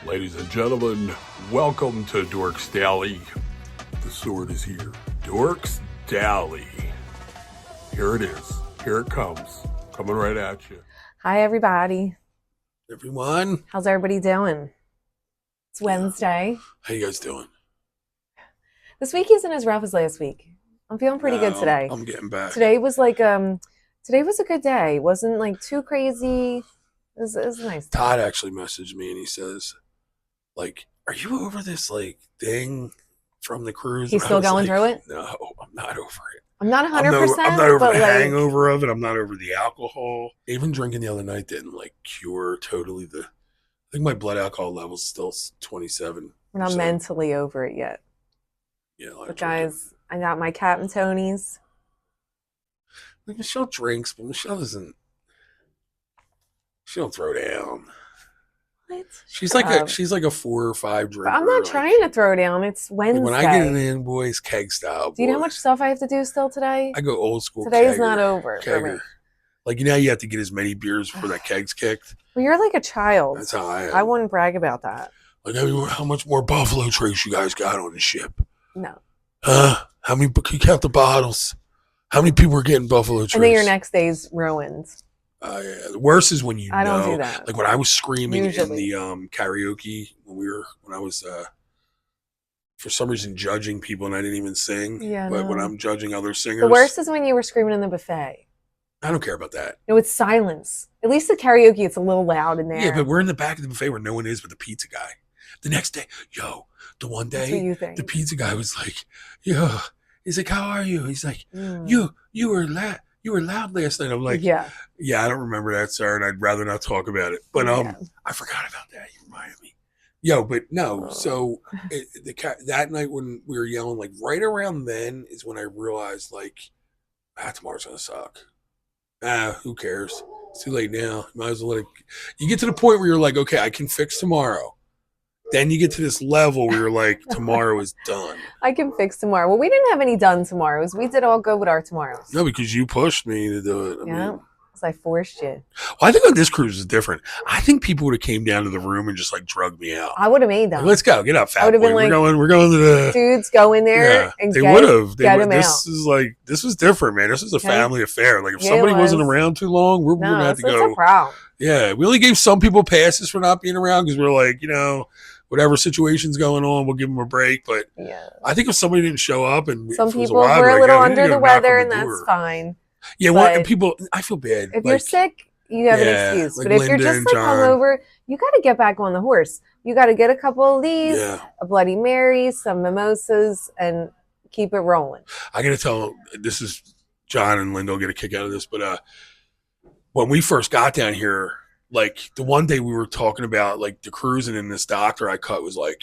Ladies and gentlemen, welcome to Dorks Daily. The sword is here. Dorks Daily. Here it is. Here it comes. Coming right at you. Hi, everybody. Everyone. How's everybody doing? It's Wednesday. How you guys doing? This week isn't as rough as last week. I'm feeling pretty good today. I'm getting back. Today was a good day. It wasn't like too crazy. It was a nice day. Todd actually messaged me and he says, like, are you over this like thing from the cruise? He's still going through it? No, I'm not over it. I'm not 100%. I'm not over but the like, hangover of it. I'm not over the alcohol. Even drinking the other night didn't like cure totally I think my blood alcohol level is still 27. we're not mentally over it yet. Yeah, like But guys, I got my Captain Tony's. like Michelle drinks, but Michelle doesn't. She don't throw down. What? She's like a 4 or 5 drinker. I'm not trying to throw down. It's Wednesday. When I get it in, boys, keg style. Do you know how much stuff I have to do still today? I go old school. Today is not over for me. Like, you know, you have to get as many beers before that keg's kicked. Well, you're like a child. That's how I am. I wouldn't brag about that. Like, how much more Buffalo Trace you guys got on the ship? No. How many? Can you count the bottles? How many people are getting Buffalo Trace? And then your next day's ruined. Yeah. The worst is when I don't do that. Like when I was screaming Usually. in the karaoke when I was for some reason judging people and I didn't even sing. Yeah. But when I'm judging other singers, the worst is when you were screaming in the buffet. I don't care about that. No, it's silence. At least the karaoke, it's a little loud in there. Yeah, but we're in the back of the buffet where no one is but the pizza guy. The next day, the one That's day, what you think. the pizza guy was like, he's like, how are you? He's like, you were loud last night. I'm like, yeah, I don't remember that, sir, and I'd rather not talk about it. But I forgot about that. You reminded me. But no. So that night when we were yelling, like right around then is when I realized, like, tomorrow's gonna suck. Who cares? It's too late now. Might as well let it. You get to the point where you're like, okay, I can fix tomorrow. Then you get to this level where you're like, tomorrow is done. I can fix tomorrow. Well, we didn't have any done tomorrows. We did all go with our tomorrows. No, because you pushed me to do it. I mean, because I forced you. Well, I think on this cruise is different. I think people would have came down to the room and just like drugged me out. I would have made them. Like, let's go. Get up, fat boy. I would have been like, we're going to the dudes go in there and they would have. Get them this out. This was different, man. This is a family affair. Like if somebody was. wasn't around too long, we're going to have to go. That's a problem. Yeah, we only gave some people passes for not being around because we're like, whatever situation's going on, we'll give them a break. But I think if somebody didn't show up and some people were a little under the weather, and that's fine. Yeah, and people, I feel bad. If you're sick, you have an excuse. But if you're just like hungover, you got to get back on the horse. You got to get a couple of these, a Bloody Mary, some mimosas, and keep it rolling. I got to tell, this is John and Linda will get a kick out of this, but when we first got down here, like the one day we were talking about like the cruise, and then this doctor I cut was like,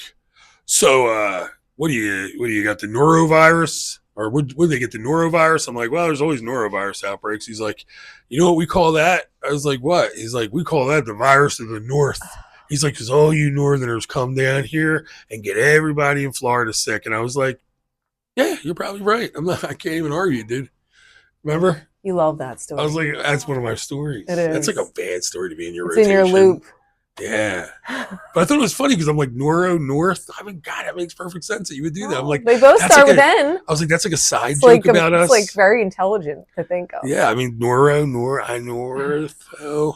so what do you got, the norovirus? Or would they get the norovirus? I'm like, well, there's always norovirus outbreaks. He's like, you know what we call that? I was like, what? He's like, we call that the virus of the North. He's like, because all you Northerners come down here and get everybody in Florida sick. And I was like, yeah, you're probably right. I can't even argue, dude. Remember? You love that story. I was like, that's one of my stories. It is. That's like a bad story to be in your rotation. In your loop. Yeah. But I thought it was funny because I'm like, North. I mean, God, that makes perfect sense that you would do that. I'm like, they both start with N. I was like, that's like a side joke about us. It's like very intelligent to think of. Yeah, I mean, Northo. Northo.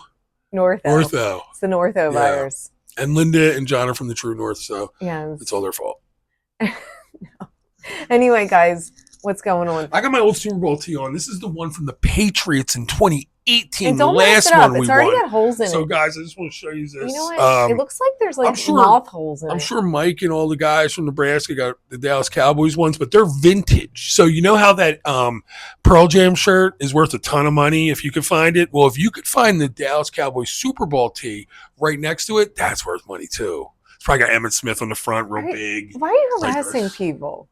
It's the Northo virus. And Linda and John are from the true North, so it's all their fault. No. Anyway, guys, what's going on? I got my old Super Bowl tee on. This is the one from the Patriots in 2018. And don't the last mess it up. one It's we already won. got holes in it. So, guys, I just want to show you this. You know what? It looks like there's like moth holes in it. I'm sure Mike and all the guys from Nebraska got the Dallas Cowboys ones, but they're vintage. So you know how that Pearl Jam shirt is worth a ton of money if you could find it? Well, if you could find the Dallas Cowboys Super Bowl tee right next to it, that's worth money too. It's probably got Emmitt Smith on the front, real big. Why are you harassing people?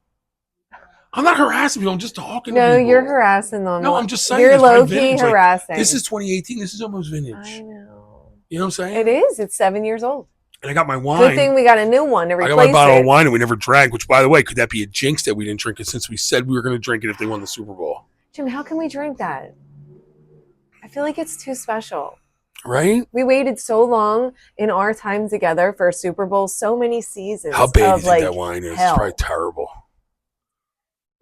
I'm not harassing people. I'm just talking to people. No, you're harassing them. No, I'm just saying. You're low-key harassing. Like, this is 2018. This is almost vintage. I know. You know what I'm saying? It is. It's 7 years old. And I got my wine. Good thing we got a new one to replace it. I got my bottle of wine and we never drank, which, by the way, could that be a jinx that we didn't drink it since we said we were going to drink it if they won the Super Bowl? Jim, how can we drink that? I feel like it's too special. Right? We waited so long in our time together for a Super Bowl, so many seasons. How bad of, do you think that wine is? Hell. It's probably terrible.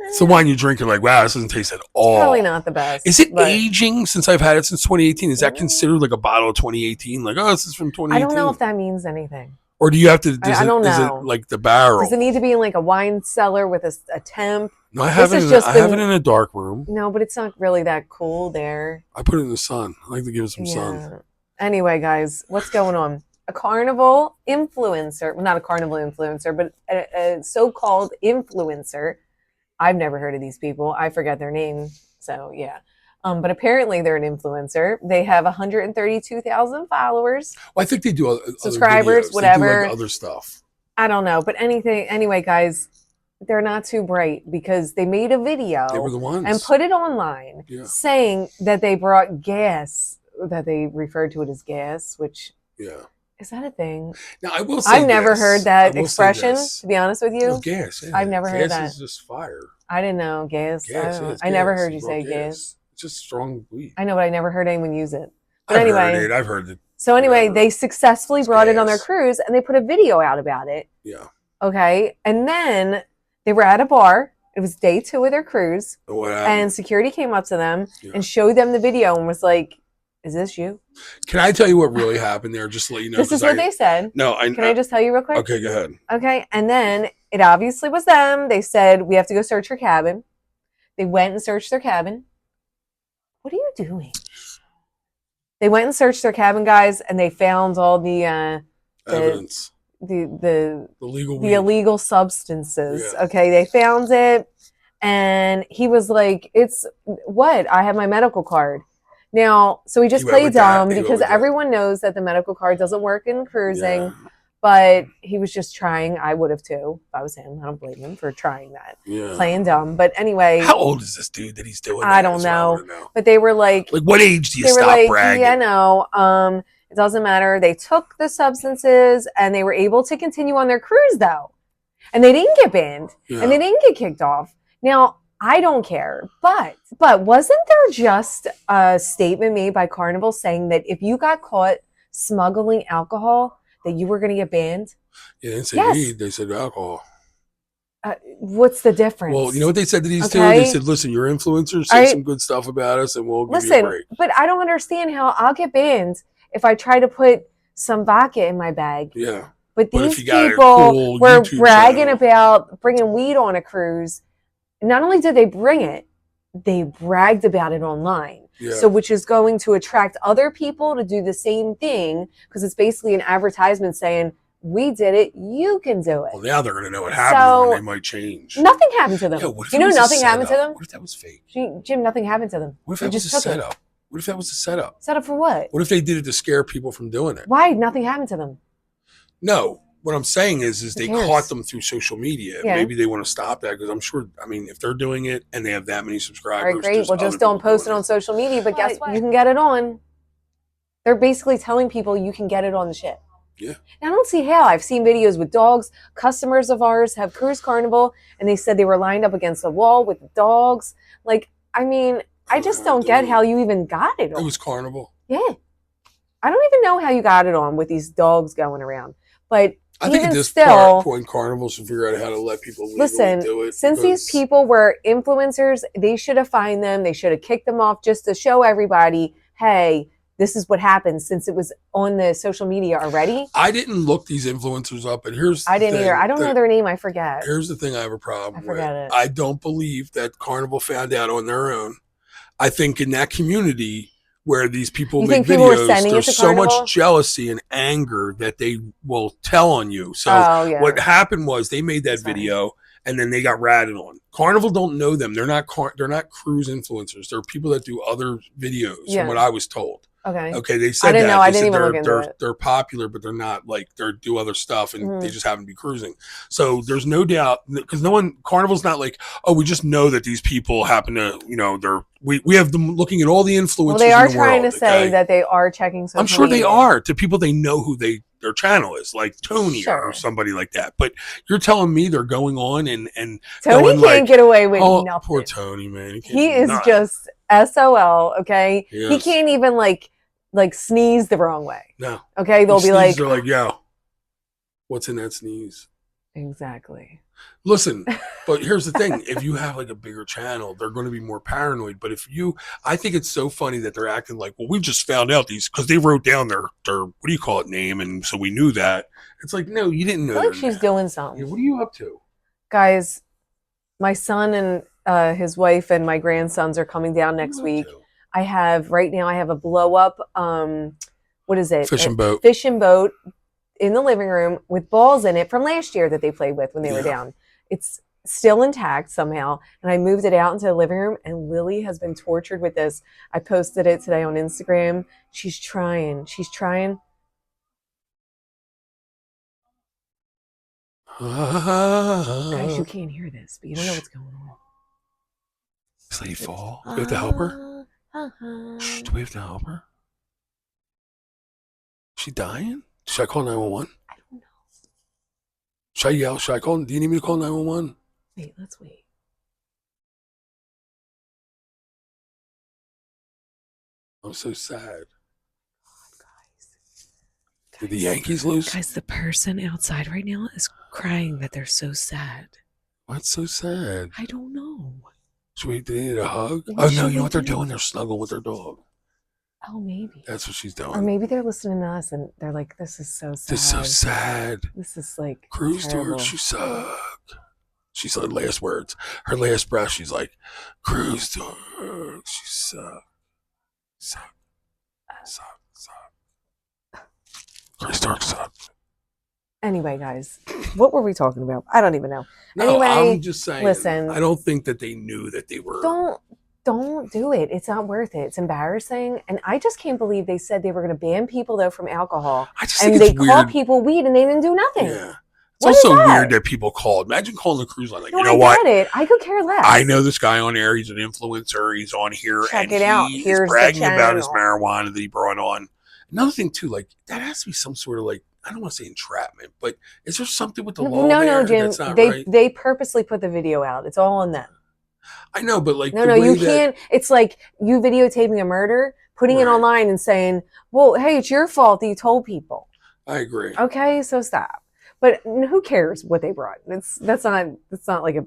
It's the wine you drink, you're like, wow, this doesn't taste at all. Probably not the best. Is it aging since I've had it since 2018? Is that considered like a bottle of 2018? Like, oh, this is from 2018? I don't know if that means anything. Or do you have to, I don't know. Is it like the barrel? Does it need to be in like a wine cellar with a temp? No, I have it in a dark room. No, but it's not really that cool there. I put it in the sun. I like to give it some sun. Anyway, guys, what's going on? A Carnival influencer, well, not a Carnival influencer, but a so-called influencer. I've never heard of these people. I forget their name. So, yeah. But apparently they're an influencer. They have 132,000 followers. Well, I think they do subscribers, other whatever. They do like other stuff. I don't know. But anyway, guys, they're not too bright because they made a video. They were the ones. And put it online saying that they brought gas, that they referred to it as gas, which... Yeah. Is that a thing? Now, I will say I've never heard that expression, to be honest with you. No, gas. Yeah. I've never heard that. Gas is just fire. I didn't know. Gas. I never heard you say gas. It's just strong weed. I know, but I never heard anyone use it. But anyway. I've heard it. So anyway, they successfully brought it on their cruise and they put a video out about it. Yeah. Okay. And then they were at a bar. It was day 2 of their cruise. And security came up to them and showed them the video and was like, is this you? Can I tell you what really happened there? Just to let you know. This is what they said. No, Can I just tell you real quick? Okay, go ahead. Okay, and then it obviously was them. They said, we have to go search your cabin. They went and searched their cabin. What are you doing? They went and searched their cabin, guys, and they found all the evidence. The illegal substances. Yeah. Okay, they found it, and he was like, it's what? I have my medical card. Now, so he just played dumb because everyone knows that the medical card doesn't work in cruising, but he was just trying. I would have too if I was him. I don't blame him for trying that. Yeah. Playing dumb. But anyway. How old is this dude that he's doing that? I don't know. But they were like. Like, what age do you stop bragging? Yeah, no. It doesn't matter. They took the substances and they were able to continue on their cruise, though. And they didn't get banned. Yeah. And they didn't get kicked off. Now, I don't care, but wasn't there just a statement made by Carnival saying that if you got caught smuggling alcohol, that you were going to get banned? Yeah, they didn't say weed, they said alcohol. What's the difference? Well, you know what they said to these two? They said, listen, you're influencers, say some good stuff about us, and we'll give you a break. But I don't understand how I'll get banned if I try to put some vodka in my bag. Yeah. But these people were bragging about bringing weed on a cruise. Not only did they bring it, they bragged about it online. Yeah. So which is going to attract other people to do the same thing because it's basically an advertisement saying, we did it, you can do it. Well, now they're going to know what happened and they might change. Nothing happened to them. Yeah, nothing happened to them? What if that was fake? Jim, nothing happened to them. What if that was a setup? What if that was a setup? Setup for what? What if they did it to scare people from doing it? Why? Nothing happened to them. No. What I'm saying is they caught them through social media. Yeah. Maybe they want to stop that because I'm sure, I mean, if they're doing it and they have that many subscribers. All right, great. Well, just don't post it on social media, but guess what? You can get it on. They're basically telling people you can get it on the ship. Yeah. And I don't see how. I've seen videos with dogs. Customers of ours have cruised Carnival, and they said they were lined up against a wall with dogs. Like, I mean, I just don't get how you even got it on. It was Carnival. Yeah. I don't even know how you got it on with these dogs going around. But I think at this point, Carnival should figure out how to let people legally do it. Since these people were influencers, they should have fined them. They should have kicked them off just to show everybody, hey, this is what happens since it was on the social media already. I didn't look these influencers up, and I didn't either. I don't know their name. I forget. Here's the thing I have a problem with. I forget it. I don't believe that Carnival found out on their own. I think in that community where these people make videos, there's so much jealousy and anger that they will tell on you. So what happened was they made that video and then they got ratted on. Carnival don't know them. They're not cruise influencers. They're people that do other videos from what I was told. Okay. They said that. I didn't even look into it. They're popular, but they're not like they do other stuff, and they just happen to be cruising. So there's no doubt because Carnival's not like, oh, we just know that these people happen to, we have them looking at all the influencers. Well, they are trying to say that they are checking social I'm sure media. They are to people they know who their channel is, like Tony or somebody like that. But you're telling me they're going on and Tony can't get away with nothing. Poor Tony, man. He is just SOL. Okay, he can't even like sneeze the wrong way. No. Okay, they'll be like, they're like, yo, what's in that sneeze? exactly. Listen, but here's the thing. If you have like a bigger channel, they're going to be more paranoid. But I think it's so funny that they're acting like, well, we just found out these because they wrote down their, what do you call it, name. And so we knew that. It's like, no, you didn't know. I feel like she's doing something. Yeah, what are you up to? Guys, my son and his wife and my grandsons are coming down next week. Right now I have a blow up, what is it? Fishing boat. Fishing boat in the living room with balls in it from last year that they played with when they were down. It's still intact somehow. And I moved it out into the living room and Lily has been tortured with this. I posted it today on Instagram. She's trying. Guys, you can't hear this, but you don't know what's going on. Does lady fall? Do we have to help her? Do we have to help her? Is she dying? Should I call 911? I don't know. Should I yell? Should I call? Do you need me to call 911? Wait, let's wait. I'm so sad. God, guys. Did the Yankees lose? Guys, the person outside right now is crying that they're so sad. What's so sad? I don't know. Do they need a hug? What Oh, no, should you know we what they're do? doing? They're snuggling with their dog. Oh, maybe. That's what she's doing. Or maybe they're listening to us and they're like, this is so sad. This is so sad. This is like Cruise terrible. Dorks, you suck. She said last words. Her last breath, she's like, Cruise Dorks, you suck. Suck. Cruise Dorks suck. Anyway, guys, what were we talking about? I don't even know. No, anyway, I'm just saying. listen. I don't think that they knew that they were. Don't do it. It's not worth it. It's embarrassing. And I just can't believe they said they were going to ban people, though, from alcohol. I just think and it's they weird. call people weed and they didn't do nothing. Yeah. It's What also is that? weird that people called. Imagine calling the cruise line like, No, you know I what? get it. I could care less. I know this guy on air. He's an influencer. He's on here. Check and it out. He Here's is the bragging about his channel. marijuana that he brought on. Another thing, too, like, that has to be some sort of, like, I don't want to say entrapment, but is there something with the law No, Jim. that's not They right? they purposely put the video out. It's all on them. I know, but, like, No, you can't. It's like you videotaping a murder, putting it Right. online and saying, well, hey, it's your fault that you told people. I agree. Okay, so stop. But who cares what they brought? That's not like a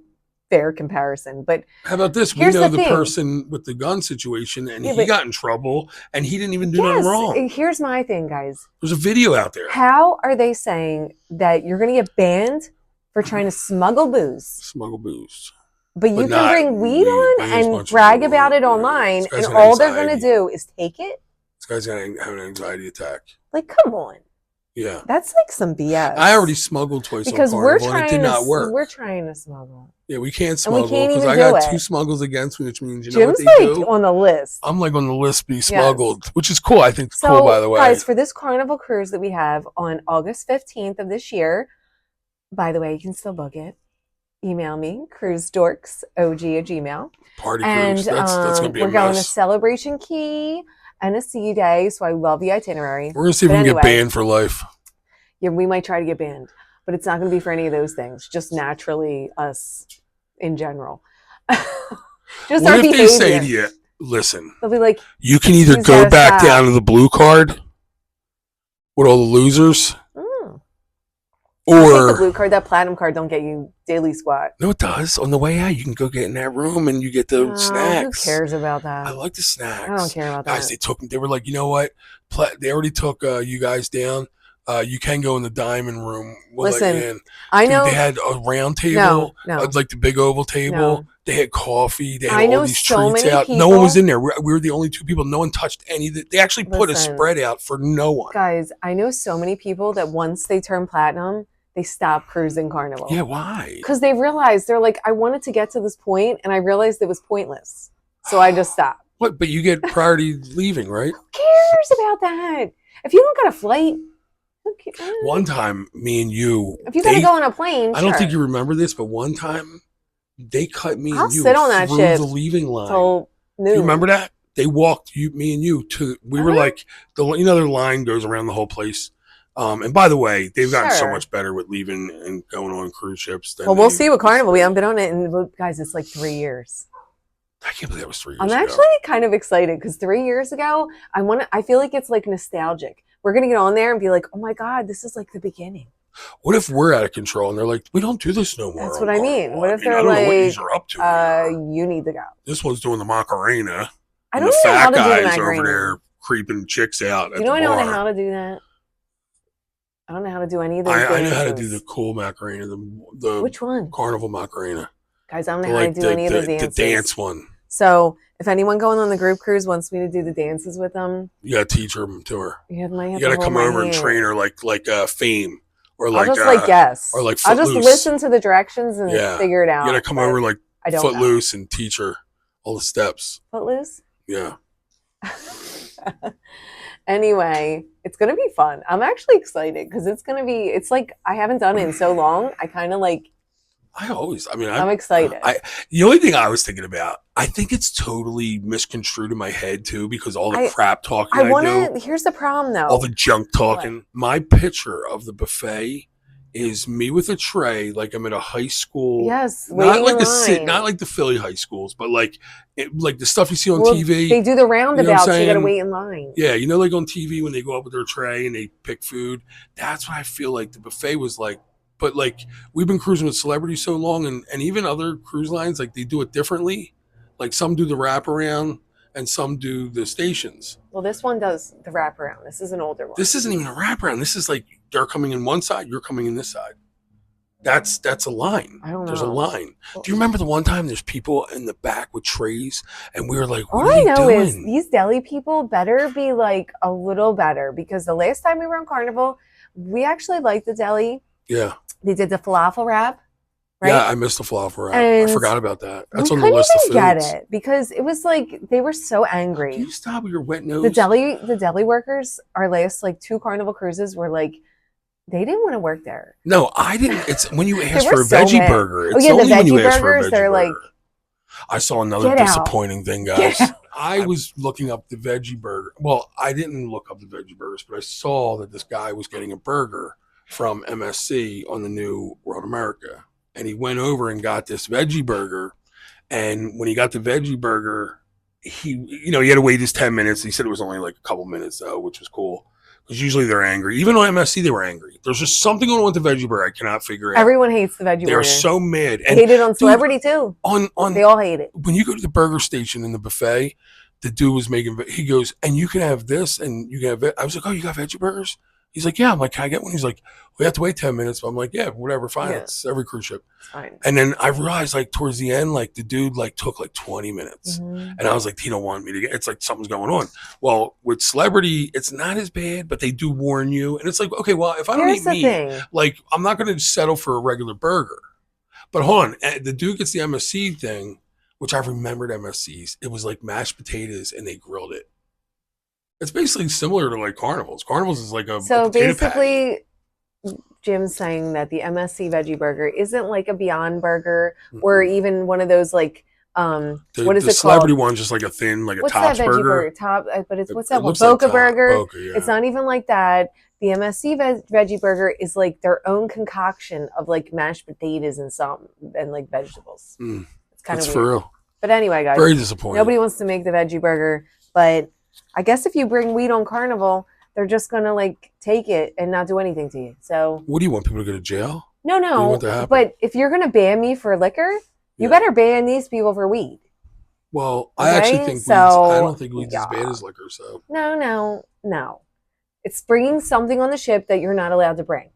fair comparison. But How about this? We here's know the the thing. person with the gun situation, and Yeah, he but- got in trouble, and he didn't even do nothing wrong. Here's my thing, guys. There's a video out there. How are they saying that you're going to get banned for trying to smuggle booze, Smuggle booze. but you But can not bring weed weed, on but here's a and bunch of brag weed. about it Yeah. online, This guy's and got all they're going to anxiety. do is take it? This guy's gonna have an anxiety attack. Like, come on. Yeah. That's like some BS. I already smuggled twice because on we're Carnival, and it trying did not work. We're trying to smuggle. Yeah, we can't And we smuggle can't because even I do got it. 2 smuggles against me, which means you know Jim's what they like do. on the list. I'm like on the list to be smuggled, which is cool. I think it's So, cool, by the way. guys, for this Carnival cruise that we have on August 15th of this year, by the way, you can still book it. Email me, cruisedorksog@gmail. Party And cruise. That's gonna be a we're going to mess. Celebration Key and a sea day, so I love the itinerary. We're gonna see if But we can anyway. get banned for life. Yeah, we might try to get banned, but it's not going to be for any of those things. Just naturally us in general. Just What our if they behavior. say to you, listen, They'll be like, you can either Who's go gotta back stop? down to the blue card with all the losers, I'll take the or blue card. That platinum card don't get you daily squat. no, it does. On the way out, you can go get in that room and you get the Oh, snacks. Who cares about that? I like the snacks. I don't care about Guys, that. they were like, you know what? They already took you guys down. You can go in the diamond room. We'll let you Listen, in. I Dude, know. they had a round table, No. like the big oval table. No. They had coffee. They I had know all these so treats many out. No people- one was in there. We were the only 2 people. No one touched any. They actually put a Listen. spread out for no one. Guys, I know so many people that once they turn platinum, they stop cruising Carnival. Yeah, why? Because they realized, they're like, I wanted to get to this point, and I realized it was pointless. So I just stopped. What? But you get priority leaving, right? Who cares about that? If you don't got a flight, who cares? One time, me and you. If you got to go on a plane, I don't sure. think you remember this, but one time they cut me I'll and you sit on that through shit the leaving line. Till noon. You remember that? They walked me and you to. We were Uh-huh. like their line goes around the whole place. And by the way, they've gotten so Sure. much better with leaving and going on cruise ships. Well, we'll see with Carnival. We haven't been on it, and guys, it's like 3 years. I can't believe that was 3 years I'm ago. actually kind of excited because 3 years ago, I feel like it's like nostalgic. We're gonna get on there and be like, oh my God, this is like the beginning. What if we're out of control and they're like, we don't do this no more? That's on what I mean. Carnival? What if I they're don't know what like, you're up to here. you need to go. This one's doing the Macarena. I And don't the know how fat to do the guys over Macarena. there creeping chicks out at You know, the I don't know bar. how to do that. I don't know how to do any of those I know how to dances. do the cool Macarena, the Which one? Carnival Macarena. Guys, I don't know how to do any of the dances. The dance one. So if anyone going on the group cruise wants me to do the dances with them, You gotta teach her to her. you You gotta come over and train her like Fame or like I'll just like guess. or like I'll just Footloose. listen to the directions and figure it out. You gotta come over like I don't Footloose and teach her all the steps. Footloose? Yeah. Anyway, it's gonna be fun. I'm actually excited because it's like I haven't done it in so long. I kind of like. I'm excited. The only thing I was thinking about, I think it's totally misconstrued in my head too, because all the crap talking I do. Here's the problem though. All the junk talking. What? My picture of the buffet is me with a tray, like I'm at a high school. Yes, not like the Philly high schools, but like the stuff you see on TV. They do the roundabouts. You gotta wait in line. Yeah, you know, like on TV when they go up with their tray and they pick food. That's what I feel like the buffet was like. But like we've been cruising with celebrities so long, and even other cruise lines, like they do it differently. Like some do the wraparound and some do the stations. Well, this one does the wraparound. This is an older one. This isn't even a wraparound. This is like they're coming in one side, you're coming in this side. That's a line. I don't know. There's a line. Do you remember the one time there's people in the back with trays and we were like, what all are I they know doing? is these deli people better be like a little better, because the last time we were on Carnival, we actually liked the deli. Yeah. They did the falafel wrap. Right? Yeah, I missed the falafel wrap. And I forgot about that. That's on the list of foods. Get it because it was like they were so angry. Can you stop with your wet nose? The deli workers, our last like 2 Carnival cruises were like, they didn't want to work there. No, I didn't. It's when you ask They for were a so veggie mad. burger. It's Oh yeah, the only when you veggie ask for a burgers. veggie They're burger. like, I saw another get out. disappointing thing, guys. I was looking up the veggie burger. Well, I didn't look up the veggie burgers, but I saw that this guy was getting a burger from MSC on the new World America. And he went over and got this veggie burger. And when he got the veggie burger, he had to wait his 10 minutes. He said it was only like a couple minutes though, which was cool. Because usually they're angry. Even on MSC, they were angry. There's just something going on with the veggie burger I cannot figure out. Everyone hates the veggie burger. They're so mad. They hate it on Celebrity too. They all hate it. When you go to the burger station in the buffet, the dude was he goes, and you can have this and you can have it. I was like, oh, you got veggie burgers? He's like, yeah. I'm like, can I get one? He's like, we have to wait 10 minutes. I'm like, yeah, whatever, fine. Yeah. It's every cruise ship. Fine. And then I realized like towards the end, like the dude like took like 20 minutes. Mm-hmm. And I was like, he don't want me to get, it's like something's going on. Well, with Celebrity, it's not as bad, but they do warn you. And it's like, okay, well, if I don't eat meat, like I'm not going to settle for a regular burger. But hold on, the dude gets the MSC thing, which I remembered MSC's. It was like mashed potatoes and they grilled it. It's basically similar to like Carnival's. Carnival's is like a basically patty. Jim's saying that the MSC veggie burger isn't like a Beyond Burger or even one of those like what is it Celebrity called? one's just like a thin, like what's a Tops that veggie burger. But it's what's that one? Boca like Burger. Boca, yeah. It's not even like that. The MSC veggie burger is like their own concoction of like mashed potatoes and like vegetables. It's kind of weird. For real. But anyway, guys, very disappointing. Nobody wants to make the veggie burger, but I guess if you bring weed on Carnival, they're just gonna like take it and not do anything to you. So what do you want people to go to jail? No. But if you're gonna ban me for liquor, you better ban these people for weed. Well, okay? I actually think I don't think weed's as bad as liquor. So no. It's bringing something on the ship that you're not allowed to bring.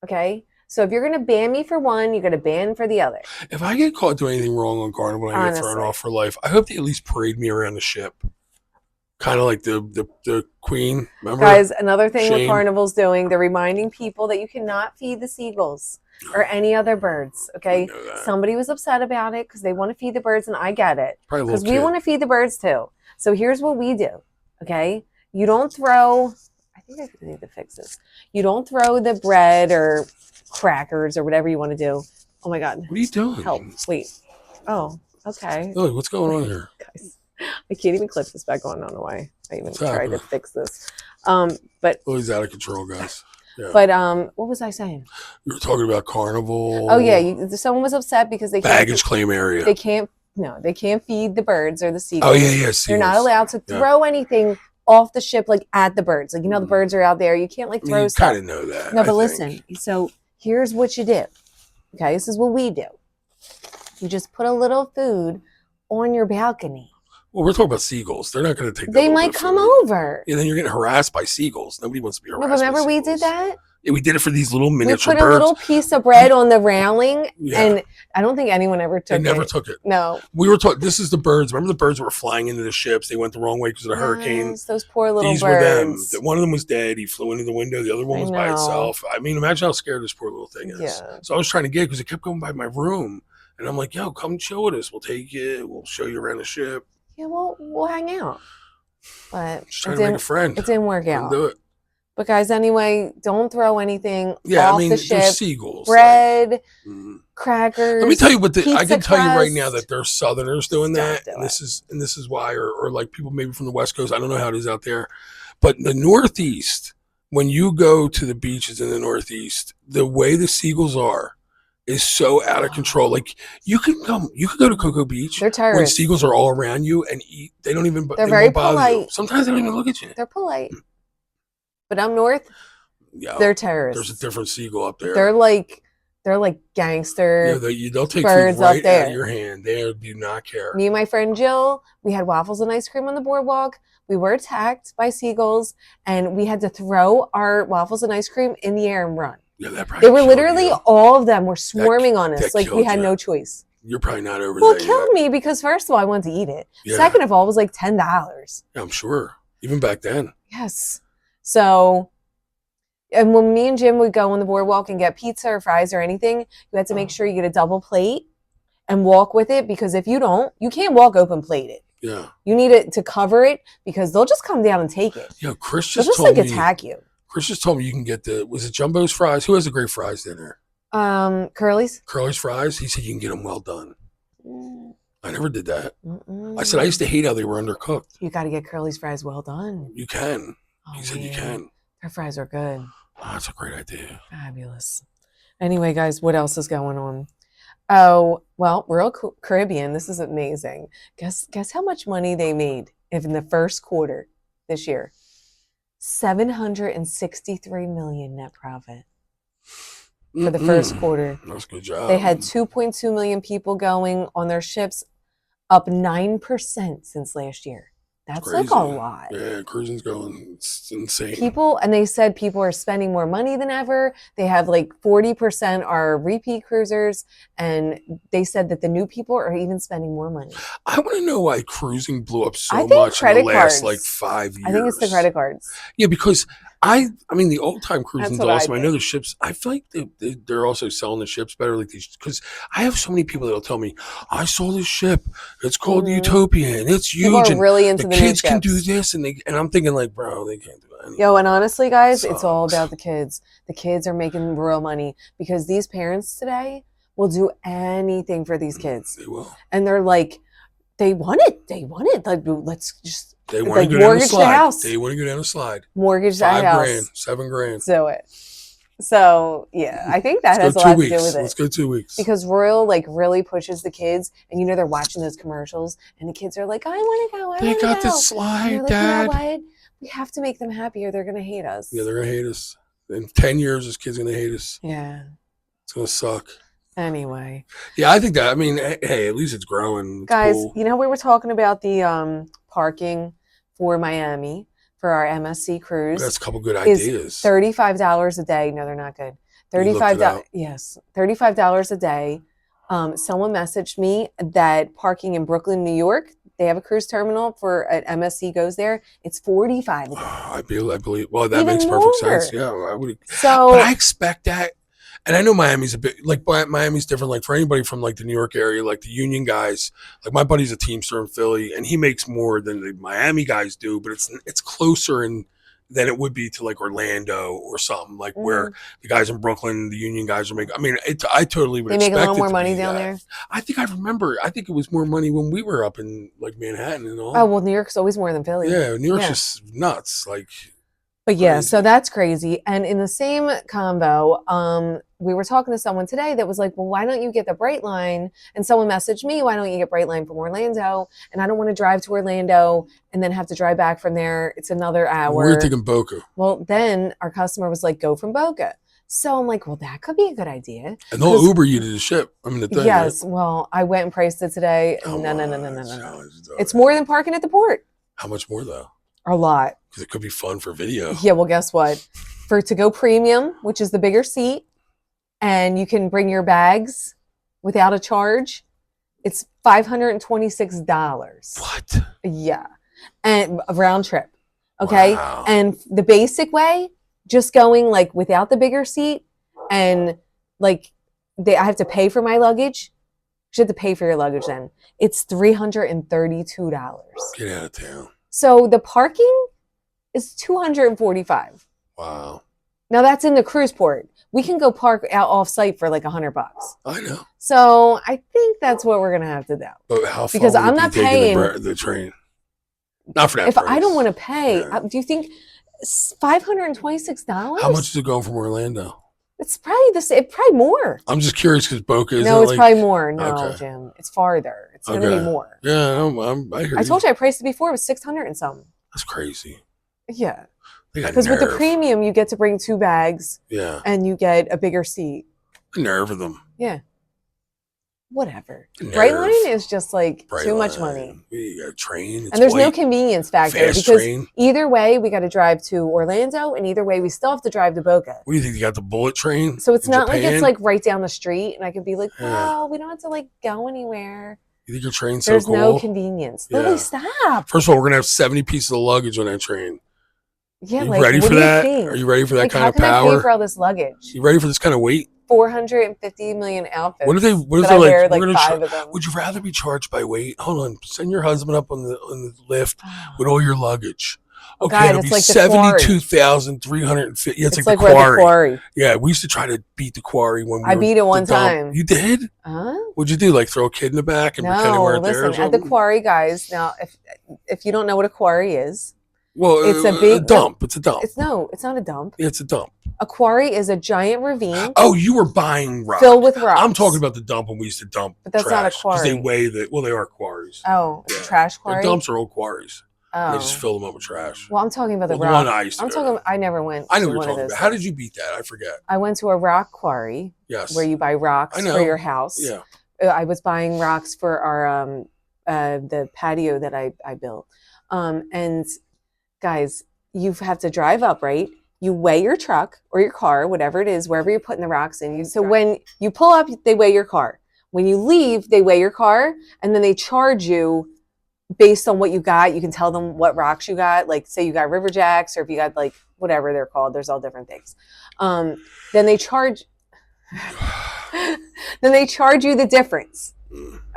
Okay. So if you're gonna ban me for one, you're gonna ban for the other. If I get caught doing anything wrong on Carnival and I get thrown off for life, I hope they at least parade me around the ship. Kind of like the Queen, remember? Guys, another thing what Carnival's doing, they're reminding people that you cannot feed the seagulls or any other birds, okay? Somebody was upset about it because they want to feed the birds, and I get it. Because we want to feed the birds too. So here's what we do, okay? You don't throw, I think I need to fix this. You don't throw the bread or crackers or whatever you want to do. Oh my God. What are you doing? Help, wait. Oh, okay. Oh, what's going on here? Guys. I can't even clip this back on. I don't know why I even tried to fix this. But he's out of control, guys. Yeah. But what was I saying? You were talking about Carnival. Oh yeah, someone was upset because they baggage claim area. They can't no, they can't feed the birds or the Oh seagulls. yeah. They're not Seagulls. allowed to throw anything off the ship like at the birds. Like, you know, the birds are out there. You can't like I mean, throw you stuff. kind of know that. No, I but think. listen. So here's what you do. Okay, this is what we do. You just put a little food on your balcony. Well, we're talking about seagulls. They're not going to take. They might come over. Yeah, then you're getting harassed by seagulls. Nobody wants to be harassed. No, but remember by we seagulls. did that? Yeah, we did it for these little We miniature put birds. a little piece of bread on the railing, Yeah. and I don't think anyone ever took it. They never took it. No. We were talking. This is the birds. Remember the birds that were flying into the ships? They went the wrong way because of the hurricane. Yes, those poor little These birds. were them. One of them was dead. He flew into the window. The other one was by know. itself. I mean, imagine how scared this poor little thing is. Yeah. So I was trying to get it because it kept going by my room, and I'm like, "Yo, come chill with us. We'll take you. We'll show you around the ship." Yeah, we'll hang out. But Just trying to make a friend. it didn't work Couldn't out. do it. But guys, anyway, don't throw anything Yeah, off I mean, the there's ship. seagulls. Bread, Like, crackers. let me tell you what I pizza can tell you right crust. now that there's Southerners doing Don't that, do and it. this is why, or like people maybe from the West Coast. I don't know how it is out there, but in the Northeast, when you go to the beaches in the Northeast, the way the seagulls are is so out of control. Like you can go to Cocoa Beach They're when terrorists. seagulls are all around you and eat. They don't even. They're they very won't bother you. polite. Sometimes they don't even look at you. They're polite. But up north, Yeah, they're terrorists. there's a different seagull up there. They're like gangster. Yeah, they'll take birds food up right out there. of your hand. They do not care. Me and my friend Jill, we had waffles and ice cream on the boardwalk. We were attacked by seagulls, and we had to throw our waffles and ice cream in the air and run. Yeah, that probably They were killed literally, you. all of them were swarming on us. that Like we killed had you. no choice. You're probably not over Well, that it killed yet. me because first of all, I wanted to eat it. Yeah. Second of all, it was like $10. Yeah, I'm sure. Even back then. Yes. So, and when me and Jim would go on the boardwalk and get pizza or fries or anything, you had to make sure you get a double plate and walk with it, because if you don't, you can't walk open plated. Yeah. You need it to cover it because they'll just come down and take it. Yo, Chris They'll just just told like me. attack you. Chris just told me you can get was it Jumbo's fries? Who has the great fries dinner? Curly's. Curly's fries. He said you can get them well done. I never did that. Mm-mm. I said I used to hate how they were undercooked. You got to get Curly's fries well done. You can. Oh, He said you man. can. Their fries are good. Oh, that's a great idea. Fabulous. Anyway, guys, what else is going on? Oh, well, Royal Caribbean. This is amazing. Guess how much money they made in the first quarter this year? $763 million net profit for the first quarter. That's a good job. They had 2.2 million people going on their ships, up 9% since last year. That's like a Crazy. lot. Yeah, cruising's going. It's insane. People, and they said people are spending more money than ever. They have like 40% are repeat cruisers, and they said that the new people are even spending more money. I want to know why cruising blew up so I think much in the credit last cards. like 5 years. I think it's the credit cards. Yeah, because I mean, the old time cruising's That's what I awesome. I know think. the ships. I feel like they're also selling the ships better, like these. Because I have so many people that'll tell me, "I saw this ship. It's called Mhm. Utopia, and it's People huge. are And really into the the kids new can do ships. this." And I'm thinking, like, bro, they can't do anything. Yo, and honestly, guys, it's all Sucks. about the kids. The kids are making real money because these parents today will do anything for these kids, They will. and they're like, they want it. They want it. Like, let's just They want like to go down the mortgage the slide. house. They want to go down the slide. mortgage that $5 house. grand, $7 grand. Do it. So yeah, I think that Let's has a go lot 2 to do weeks. with it. Let's go 2 weeks. Because Royal like really pushes the kids, and you know they're watching those commercials, and the kids are like, "I want to go. I They want to go." got this And slide, they're like, Dad. "You know what? We have to make them happy, or they're gonna hate us." Yeah, they're gonna hate us. In 10 years, this kid's gonna hate us. Yeah. It's gonna suck. Anyway, Yeah, I think that. I mean, hey, at least it's growing. It's guys, cool. you know we were talking about the parking for Miami for our MSC cruise. That's a couple good is ideas. $35 a day. No, they're not good. You looked it up. Yes, $35 a day. Someone messaged me that parking in Brooklyn, New York, they have a cruise terminal for an MSC goes there. It's $45 a day. I believe. Well, that Even makes perfect more. sense. Yeah, I would. So But I expect that. And I know Miami's a bit like Miami's different. Like for anybody from like the New York area, like the union guys, like my buddy's a Teamster in Philly, and he makes more than the Miami guys do, but it's closer than it would be to like Orlando or something like where the guys in Brooklyn, the union guys are making. I mean, I totally would. they make a expect little it more to money be down that. there. I think I remember. I think it was more money when we were up in like Manhattan and all. Oh well, New York's always more than Philly. Yeah, New York's Yeah. just nuts. Like, But yeah, Crazy. so that's crazy. And in the same combo, we were talking to someone today that was like, well, why don't you get the Brightline? And someone messaged me, why don't you get Brightline from Orlando? And I don't want to drive to Orlando and then have to drive back from there. It's another hour. We're thinking Boca. Well, then our customer was like, go from Boca. So I'm like, well, that could be a good idea. And they'll Uber you to the ship. I mean, the thing. Yes. Right? Well, I went and priced it today. Oh, No. It's more than parking at the port. How much more though? A lot. Because it could be fun for video. Yeah, well, guess what? For to go premium, which is the bigger seat, and you can bring your bags without a charge, it's $526. What? Yeah. And a round trip. Okay. Wow. And the basic way, just going like without the bigger seat, and like I have to pay for my luggage. You have to pay for your luggage then. It's $332. Get out of town. So the parking is $245. Wow. Now that's in the cruise port. We can go park out off site for like $100. I know. So I think that's what we're gonna have to do. But how far Because would I'm it be not taking paying the train? Not for that if price. I don't want to pay. Yeah. Do you think $526? How much is it going from Orlando? It's probably the same. Probably more. I'm just curious because Boca is. No, it's probably more. No, Okay. Jim, it's farther. It's gonna Okay. be more. Yeah, I hear I told you I priced it before. It was 600 and something. That's crazy. Yeah, They got because with the nerve. premium, you get to bring 2 bags Yeah, and you get a bigger seat. the nerve of them. Yeah. Whatever. The nerve. Brightline is just like too much Brightline. money. You got a train. It's And there's no white, convenience factor fast because train. either way we got to drive to Orlando, and either way we still have to drive to Boca. What do you think? You got the bullet train? So it's in not like Japan? it's like right down the street, and I could be like, Yeah. well, we don't have to like go anywhere. You think your train's so There's cool? no convenience. Yeah. Lily, stop. First of all, we're gonna have 70 pieces of luggage on that train. Yeah, you like, ready what for do you that? think? Are you ready for that Like, kind how of can I pay power? for all this luggage? You ready for this kind of weight? 450 million outfits. What if they? What if that they're I like? wear, We're gonna 5 of them. would you rather be charged by weight? Hold on, send your husband up on the lift with all your luggage. Oh, Okay, God, it'll it's be like the quarry. 72,350. Yeah, it's like the we're at quarry. the quarry. Yeah, we used to try to beat the quarry when we I were beat it one the dump. time. You did? Huh? What'd you do? Like throw a kid in the back and pretend they No, weren't there? Or listen. At the something? quarry, guys. Now, if you don't know what a quarry is, Well, it's a big dump. It's a dump. it's not a dump. It's a dump. A quarry is a giant ravine Oh, you were buying rocks. filled with rocks. I'm talking about the dump when we used to dump But that's not a trash, 'cause they quarry. weigh the. Well, they are quarries. Oh, it's Yeah. a trash The quarry. dumps are old quarries. Oh, They just fill them up with trash. well, I'm talking about the Well, rock. the one I used to I'm go talking. to. I never went. I know to what you're one of talking those about. How things. did you beat that? I forget. I went to a rock quarry Yes. where you buy rocks I know. for your house. Yeah. I was buying rocks for our the patio that I built. And guys, you have to drive up, right? You weigh your truck or your car, whatever it is, wherever you're putting the rocks in. So when you pull up, they weigh your car. When you leave, they weigh your car, and then they charge you based on what you got. You can tell them what rocks you got. Like, say you got River Jacks, or if you got like whatever they're called. There's all different things. Then they charge. Then they charge you the difference.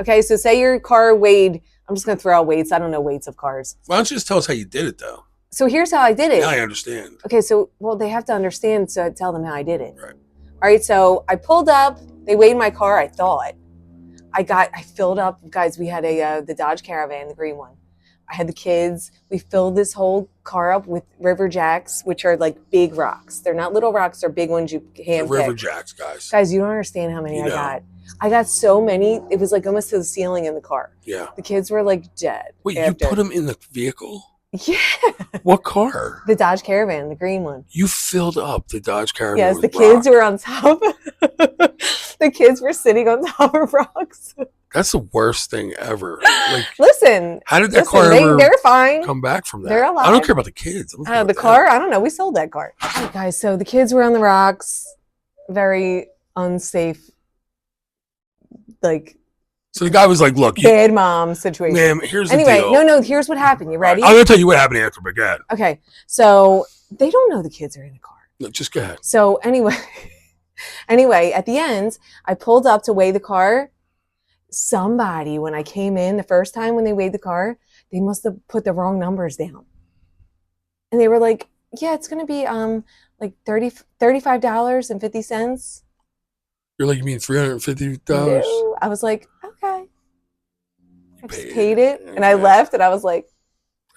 Okay, so say your car weighed. I'm just going to throw out weights. I don't know weights of cars. Why don't you just tell us how you did it, though? So here's how I did it. Now I understand. Okay, so well, they have to understand, so I tell them how I did it. Right. All right, so I pulled up. They weighed my car. I thought I filled up, guys. We had the Dodge Caravan, the green one. I had the kids. We filled this whole car up with River Jacks, which are like big rocks. They're not little rocks; they're big ones you hand River pick. Jacks, guys. Guys, you don't understand how many You I know. got. I got so many. It was like almost to the ceiling in the car. Yeah. The kids were like dead. Wait, after. you put them in the vehicle? Yeah, What car? the Dodge Caravan, the green one. You filled up the Dodge Caravan. Yes, with the kids rock. were on top. The kids were sitting on top of rocks. That's the worst thing ever. Like, Listen, how did that car ever they're fine. come back from that? They're I alive. don't care about the kids. I'm The car, I don't know. We sold that car. All right, guys, so the kids were on the rocks. Very unsafe, like So the guy was like, "Look, you, bad mom situation. ma'am, here's Anyway, the deal." no, here's what happened. You ready? I'm gonna tell you what happened after, but go ahead. Okay, so they don't know the kids are in the car. No, just go ahead. So anyway, at the end, I pulled up to weigh the car. Somebody, when I came in the first time when they weighed the car, they must have put the wrong numbers down. And they were like, yeah, it's going to be like $35.50. You're like, you mean $350? No. I was like, okay. I just paid paid it. it. And I Okay. left and I was like,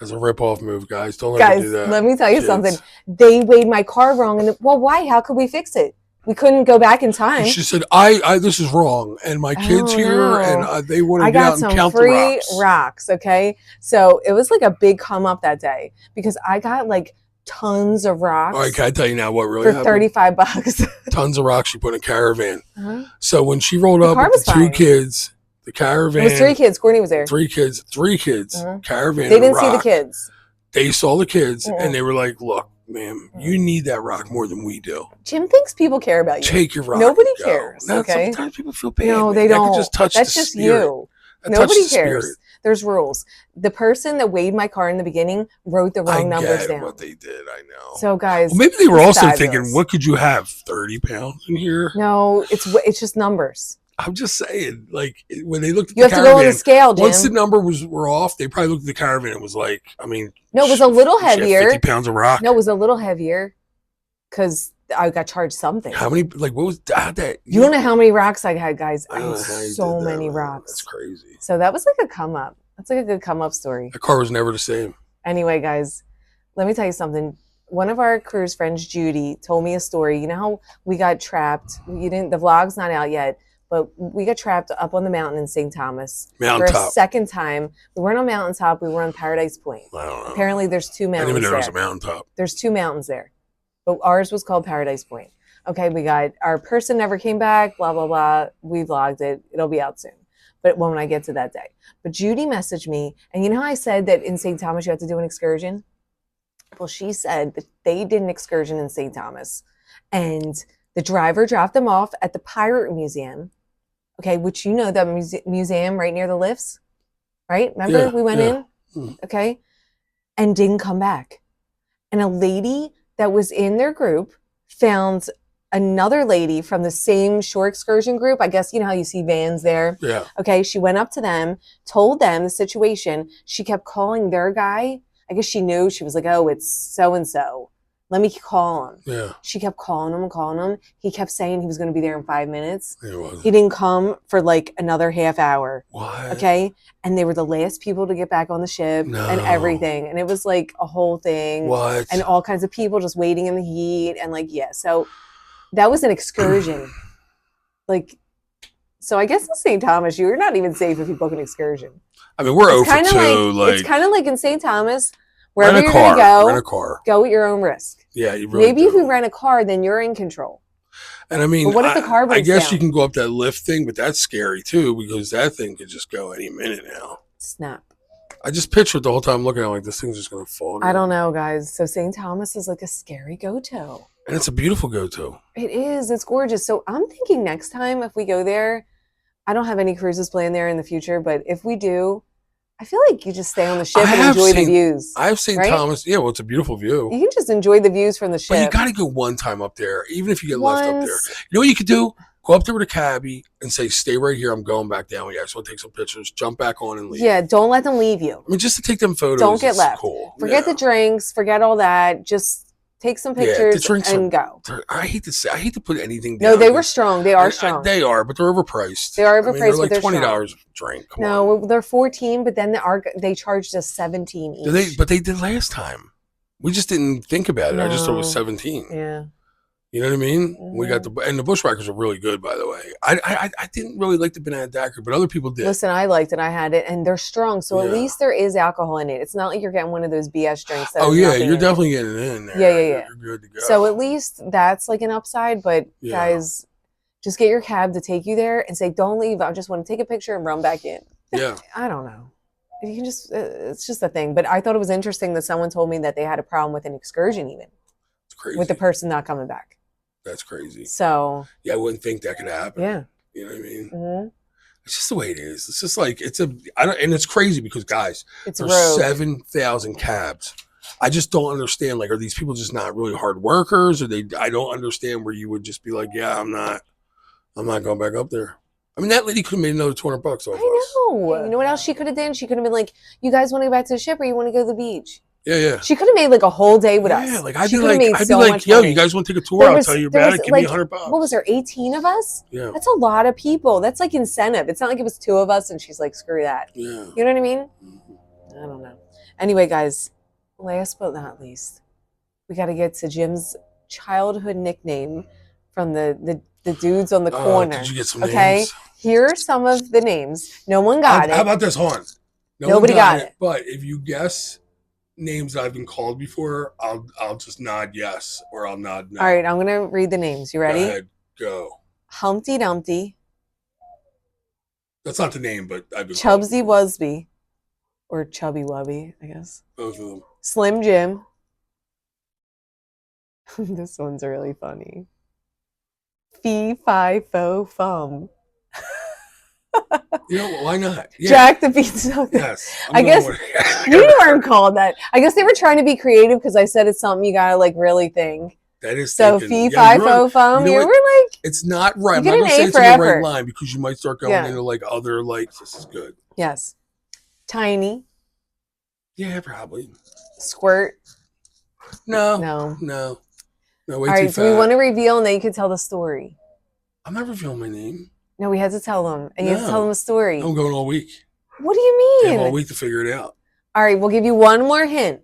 That's a rip-off move, guys. Don't let them do that. Let me tell you Kids. something. They weighed my car wrong, and well, why? How could we fix it? We couldn't go back in time. She said, "I this is wrong, and my kids here, and they want to get out and count the rocks." I got some free rocks. Okay, so it was like a big come up that day because I got like tons of rocks. All right, can I tell you now what really for happened? $35? Tons of rocks she put in a caravan. Uh-huh. So when she rolled up with the 2 kids, the caravan. It was 3 kids. Courtney was there. 3 kids. Uh-huh. Caravan. They didn't see the kids. They saw the kids, Uh-uh. and they were like, "Look, ma'am, you need that rock more than we do. Jim thinks people care about you. Take your rock. Nobody cares. Now, okay. Sometimes people feel bad. No, man. they don't. That could just touch That's the just spirit. you. That Nobody touches the cares. spirit. There's rules. The person that weighed my car in the beginning wrote the wrong numbers down. What they did, I know. So guys, well, maybe they were also fabulous. thinking, "What could you have? 30 pounds in here?" No, it's just numbers. I'm just saying, like when they looked at You the have to go on the scale, Jim. once the number were off, they probably looked at the caravan and was like, I mean, No, it was a little she had heavier. 50 pounds of rock. No, it was a little heavier because I got charged something. How many? Like what was that? You don't know how many rocks I had, guys. I I don't had know how you so did that, many man. rocks. That's crazy. So that was like a come up. That's like a good come up story. The car was never the same. Anyway, guys, let me tell you something. One of our cruise friends, Judy, told me a story. You know how we got trapped? The vlog's not out yet, but we got trapped up on the mountain in St. Thomas for Mountaintop. a second time. We weren't on Mountaintop. We were on Paradise Point. I don't know. Apparently, there's 2 I mountains didn't even know there. there was a mountaintop. There's 2 mountains there, but ours was called Paradise Point. Okay, we got our person never came back. Blah blah blah. We vlogged it. It'll be out soon, but when I get to that day. But Judy messaged me, and you know how I said that in St. Thomas you have to do an excursion? Well, she said that they did an excursion in St. Thomas, and the driver dropped them off at the Pirate Museum, okay, which you know the museum right near the lifts, right? Remember we went in, okay, and didn't come back. And a lady that was in their group found another lady from the same shore excursion group. I guess you know how you see vans there. Yeah. Okay, she went up to them, told them the situation. She kept calling their guy. I guess she knew. She was like, "Oh, it's so and so. Let me call him." Yeah. She kept calling him and calling him. He kept saying he was going to be there in 5 minutes. It was. He didn't come for like another half hour. What? Okay, and they were the last people to get back on the ship and everything, and it was like a whole thing. What? And all kinds of people just waiting in the heat and like so that was an excursion. Like, so I guess in St. Thomas you're not even safe if you book an excursion. I mean, we're over 2. It's kind of like in St. Thomas, wherever rent a you're car. going to Rent a car. go at your own risk. Yeah, you really Maybe do. if you rent a car, then you're in control. And I mean, But what if the car I breaks guess down? you can go up that lift thing, but that's scary too because that thing could just go any minute now. Snap. I just pictured the whole time looking at it like this thing's just going to fall down. I don't know, guys. So St. Thomas is like a scary go-to. And it's a beautiful go-to. It is. It's gorgeous. So I'm thinking next time if we go there, I don't have any cruises planned there in the future, but if we do, I feel like you just stay on the ship and enjoy the views. I've seen right? Thomas. Yeah, well, it's a beautiful view. You can just enjoy the views from the ship. But you got to go one time up there, even if you get left up there. You know what you could do? Go up there with a cabbie and say, "Stay right here. I'm going back down. Yeah, I just want to take some pictures. Jump back on and leave." Yeah, don't let them leave you. I mean, just to take them photos. Don't get left. Cool. Forget the drinks. Forget all that. Just take some pictures and go. I hate to put anything down. No, they were strong. They are strong. They are, but they're overpriced. They are overpriced, they're but like they're $20 a drink. Come on. No, they're 14, but then they charged us 17 each. But they did last time. We just didn't think about it. I just thought it was 17. Yeah. You know what I mean? Mm-hmm. We got the Bushwhackers are really good, by the way. I didn't really like the banana daiquiri, but other people did. Listen, I liked it. I had it, and they're strong. So at Yeah. least there is alcohol in it. It's not like you're getting one of those BS drinks. That Oh has yeah, nothing you're in it. definitely getting it in there. Yeah. You're good to go. So at least that's like an upside. But Yeah. guys, just get your cab to take you there and say, "Don't leave. I just want to take a picture and run back in." Yeah. I don't know. You can just it's just a thing. But I thought it was interesting that someone told me that they had a problem with an excursion, even It's crazy. with the person not coming back. That's crazy. So Yeah, I wouldn't think that could happen. yeah. You know what I mean? Mm-hmm. It's just the way it is. It's just like and it's crazy because guys, It's there's rogue. 7,000 cabs. I just don't understand. Like, are these people just not really hard workers, or I don't understand where you would just be like, yeah, I'm not going back up there. I mean, that lady could have made another $200 off us. I know. You know what else she could have done? She could have been like, "You guys want to go back to the ship, or you want to go to the beach?" Yeah. She could have made like a whole day with us. Yeah, like I'd She be could have like, made so much yo, money. you guys want to take a tour? There I'll was- tell you there about was, it. Give like, me $100. What was there? 18 of us? Yeah. That's a lot of people. That's like incentive. It's not like it was 2 of us and she's like, "Screw that." Yeah. You know what I mean? I don't know. Anyway, guys, last but not least, we got to get to Jim's childhood nickname from the dudes on the corner. Did you get some okay? names? Here are some of the names. No one got it. How about this? Hold on. Nobody got it. But if you guess names that I've been called before, I'll just nod yes or I'll nod no. All right, I'm going to read the names. You ready? Go ahead. Go. Humpty Dumpty. That's not the name, but I've been Chubsy Wusby. Or Chubby Wubby, I guess. both of them. Slim Jim. This one's really funny. Fee, fi, fo, fum. You know, why not? Yeah. Jack the Beanstalk. Yes. I guess you weren't called that. I guess they were trying to be creative because I said it's something you gotta like really think. That is so fee, fi, fo, fum. You were like, it's not right. I'm you not get gonna an say A it's for in the right effort. line because you might start going into like other like this is good. Yes. Tiny. Yeah, probably. Squirt. No. Way All too right, so we fat. want to reveal and then you can tell the story. I'm not revealing my name. No, we had to tell them. And you have to tell them a story. I'm going all week. What do you I mean? have all week to figure it out. All right, we'll give you one more hint.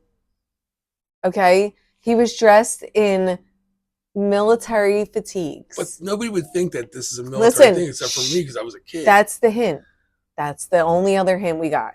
Okay? He was dressed in military fatigues. But nobody would think that this is a military thing except for me because I was a kid. That's the hint. That's the only other hint we got.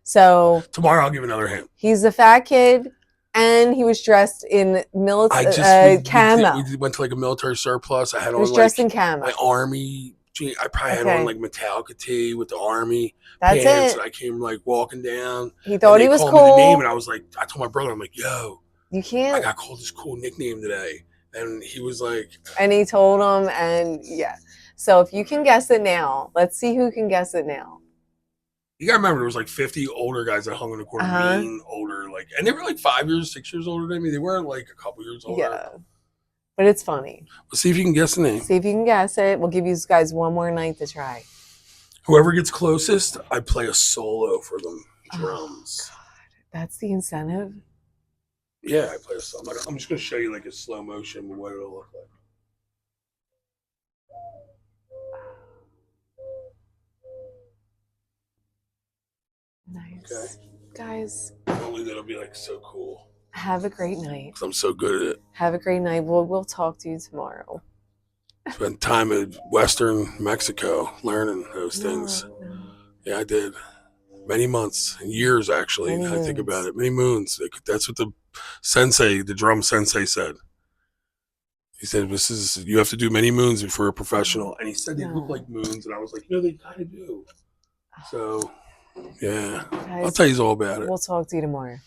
So tomorrow I'll give another hint. He's a fat kid and he was dressed in military camo. We went to like a military surplus. I had he on was dressed in camo. my army. I probably had on like Metallica tee with the army That's pants. it. And I came like walking down. He thought he was called cool. Me the name, and I was like, I told my brother, I'm like, yo, you can't. I got called this cool nickname today, and he was like, and he told him, and yeah. So if you can guess it now, let's see who can guess it now. You gotta remember, there was like 50 older guys that hung in the corner, mean older, like, and they were like 5 years, 6 years older than me. They weren't like a couple years older. Yeah, but it's funny. Let's see if you can guess the name. See if you can guess it. We'll give you guys one more night to try. Whoever gets closest, I play a solo for them. Drums. Oh, God. That's the incentive. Yeah, I play a solo. I'm just gonna show you like a slow motion of what it'll look like. Nice. Okay. Guys. Only that'll be like so cool. Have a great night. Because I'm so good at it. Have a great night. We'll talk to you tomorrow. Spent time in Western Mexico learning those things. No. Yeah, I did. Many months, years actually. I think about it. Many moons. That's what the drum sensei said. He said, you have to do many moons before a professional. And he said they look like moons. And I was like, they gotta do. So, yeah. Guys, I'll tell you all about it. We'll talk to you tomorrow.